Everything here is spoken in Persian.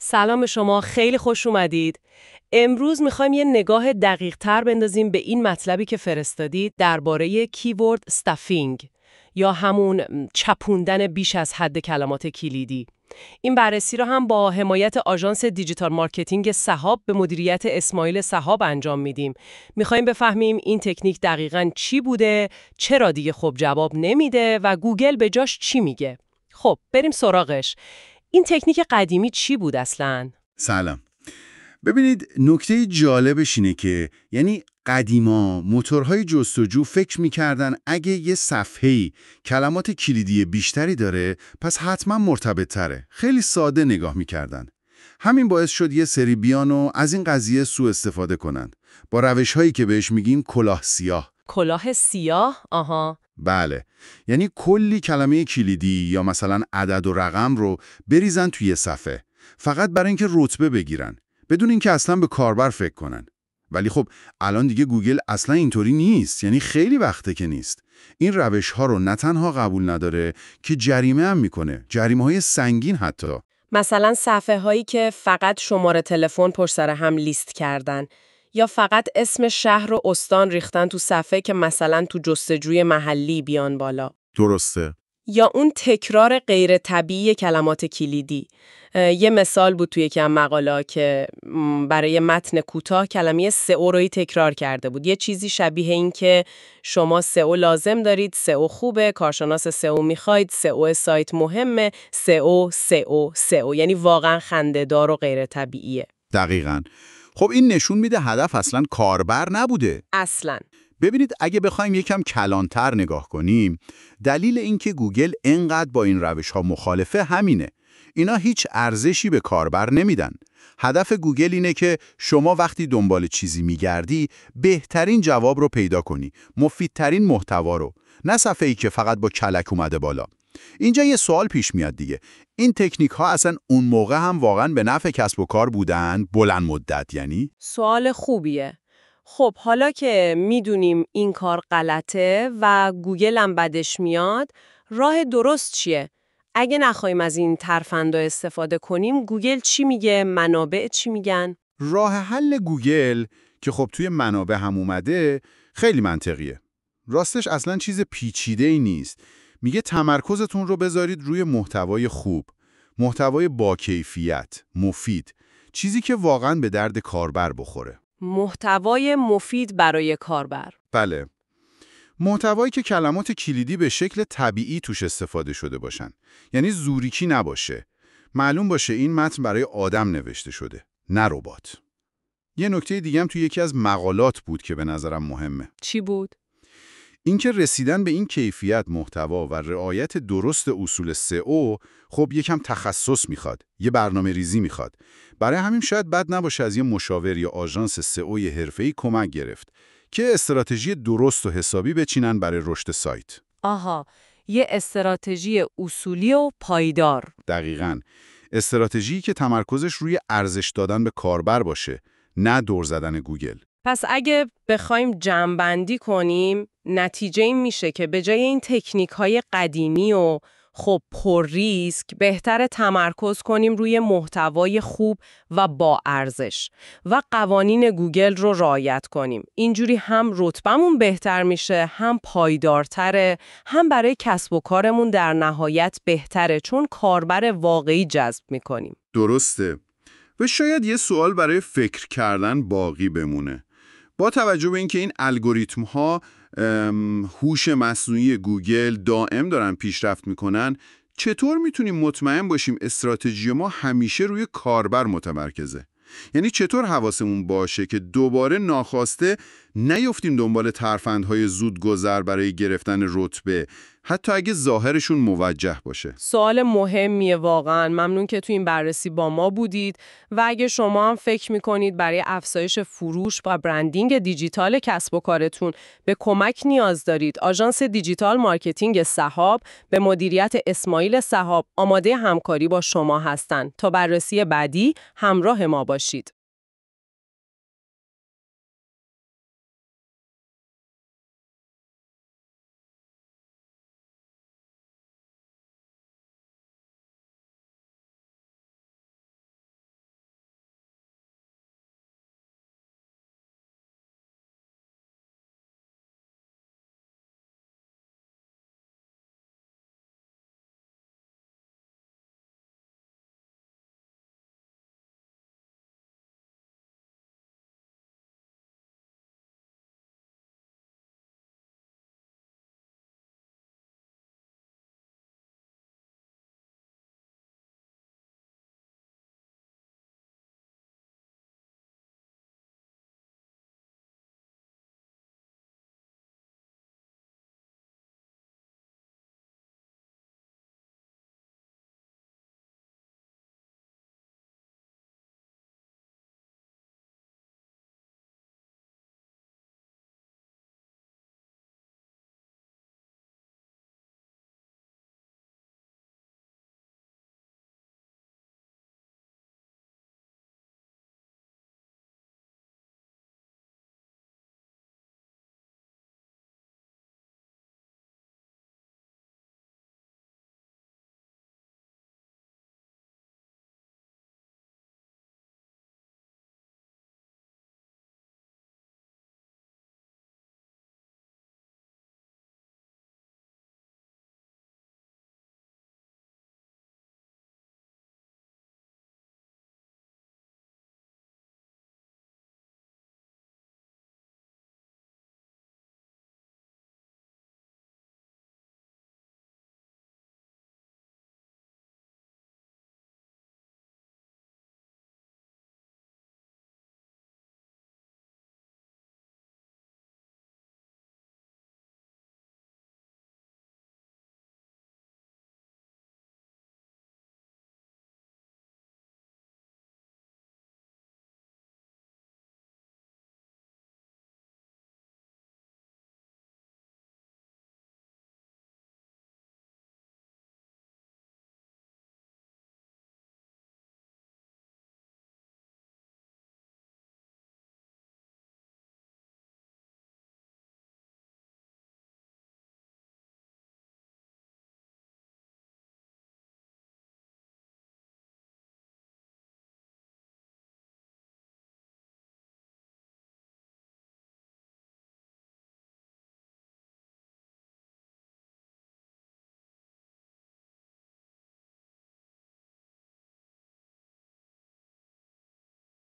سلام شما، خیلی خوش اومدید. امروز میخوایم یه نگاه دقیق تر بندازیم به این مطلبی که فرستادید درباره کیورد استافینگ یا همون چپوندن بیش از حد کلمات کلیدی. این بررسی رو هم با حمایت آژانس دیجیتال مارکتینگ سحاب به مدیریت اسماعیل سحاب انجام میدیم. میخوایم بفهمیم این تکنیک دقیقاً چی بوده، چرا دیگه خب جواب نمیده و گوگل به جاش چی میگه. خب بریم سراغش. این تکنیک قدیمی چی بود اصلاً؟ سلام. ببینید نکته جالبش اینه که یعنی قدیما موتورهای جستجو فکر می‌کردن اگه یه صفحه‌ای کلمات کلیدی بیشتری داره پس حتما مرتبط تره. خیلی ساده نگاه می‌کردن. همین باعث شد یه سری بیان و از این قضیه سوء استفاده کنن. با روش‌هایی که بهش میگیم کلاه سیاه. کلاه سیاه؟ آها. بله. یعنی کلی کلمه کلیدی یا مثلا عدد و رقم رو بریزن توی صفحه. فقط برای اینکه رتبه بگیرن. بدون اینکه اصلا به کاربر فکر کنن. ولی خب الان دیگه گوگل اصلا اینطوری نیست، یعنی خیلی وقته که نیست. این روش ها رو نه تنها قبول نداره که جریمه هم میکنه، جریمه های سنگین حتی. مثلا صفحه هایی که فقط شماره تلفن پشت سر هم لیست کردن یا فقط اسم شهر و استان ریختن تو صفحه که مثلا تو جستجوی محلی بیان بالا. درسته. یا اون تکرار غیر طبیعی کلمات کلیدی. یه مثال بود توی یکی از مقاله که برای متن کوتاه کلمه سئو رو تکرار کرده بود. یه چیزی شبیه این که شما سئو لازم دارید، سئو خوبه، کارشناس سئو میخواید، سئو سایت مهمه، سئو، یعنی واقعا خنده‌دار و غیر طبیعیه. دقیقاً. خب این نشون میده هدف اصلاً کاربر نبوده. اصلاً. ببینید اگه بخوایم یکم کلانتر نگاه کنیم، دلیل اینکه گوگل اینقدر با این روش‌ها مخالفه همینه. اینا هیچ ارزشی به کاربر نمیدن. هدف گوگل اینه که شما وقتی دنبال چیزی میگردی، بهترین جواب رو پیدا کنی، مفیدترین محتوا رو، نه صفحه‌ای که فقط با کلک اومده بالا. اینجا یه سوال پیش میاد دیگه. این تکنیک ها اصلا اون موقع هم واقعا به نفع کسب و کار بودن بلند مدت یعنی؟ سوال خوبیه. خب حالا که میدونیم این کار غلطه و گوگل هم بدش میاد، راه درست چیه؟ اگه نخوایم از این ترفندا استفاده کنیم، گوگل چی میگه؟ منابع چی میگن؟ راه حل گوگل که خب توی منابع هم اومده خیلی منطقیه. راستش اصلا چیز پیچیده‌ای نیست. میگه تمرکزتون رو بذارید روی محتوای خوب، محتوای با کیفیت، مفید، چیزی که واقعا به درد کاربر بخوره. محتوای مفید برای کاربر. بله. محتوایی که کلمات کلیدی به شکل طبیعی توش استفاده شده باشن. یعنی زوریکی نباشه. معلوم باشه این متن برای آدم نوشته شده، نه ربات. یه نکته دیگه هم توی یکی از مقالات بود که به نظرم مهمه. چی بود؟ اینکه رسیدن به این کیفیت محتوا و رعایت درست اصول سئو خب یکم تخصص میخواد، یه برنامه ریزی میخواد. برای همین شاید بد نباشه از یه مشاور یا آژانس سئو حرفه‌ای کمک گرفت که استراتژی درست و حسابی بچینن برای رشد سایت. آها، یه استراتژی اصولی و پایدار. دقیقاً. استراتژی که تمرکزش روی ارزش دادن به کاربر باشه، نه دور زدن گوگل. پس اگه بخوایم جمع‌بندی کنیم، نتیجه این میشه که به جای این تکنیک‌های قدیمی و خب پر ریسک، بهتره تمرکز کنیم روی محتوای خوب و با ارزش و قوانین گوگل رو رعایت کنیم. اینجوری هم رتبمون بهتر میشه، هم پایدارتره، هم برای کسب و کارمون در نهایت بهتره چون کاربر واقعی جذب میکنیم. درسته. و شاید یه سوال برای فکر کردن باقی بمونه. با توجه به اینکه این الگوریتم‌ها هوش مصنوعی گوگل دائم دارن پیشرفت میکنن، چطور میتونیم مطمئن باشیم استراتژی ما همیشه روی کاربر متمرکزه؟ یعنی چطور حواسمون باشه که دوباره ناخواسته نیفتیم دنبال ترفندهای زودگذر برای گرفتن رتبه، حتی اگه ظاهرشون موجه باشه؟ سوال مهمیه واقعا. ممنون که تو این بررسی با ما بودید و اگه شما هم فکر میکنید برای افزایش فروش و برندینگ دیجیتال کسب و کارتون به کمک نیاز دارید، آژانس دیجیتال مارکتینگ سحاب به مدیریت اسماعیل سحاب آماده همکاری با شما هستند. تا بررسی بعدی همراه ما باشید.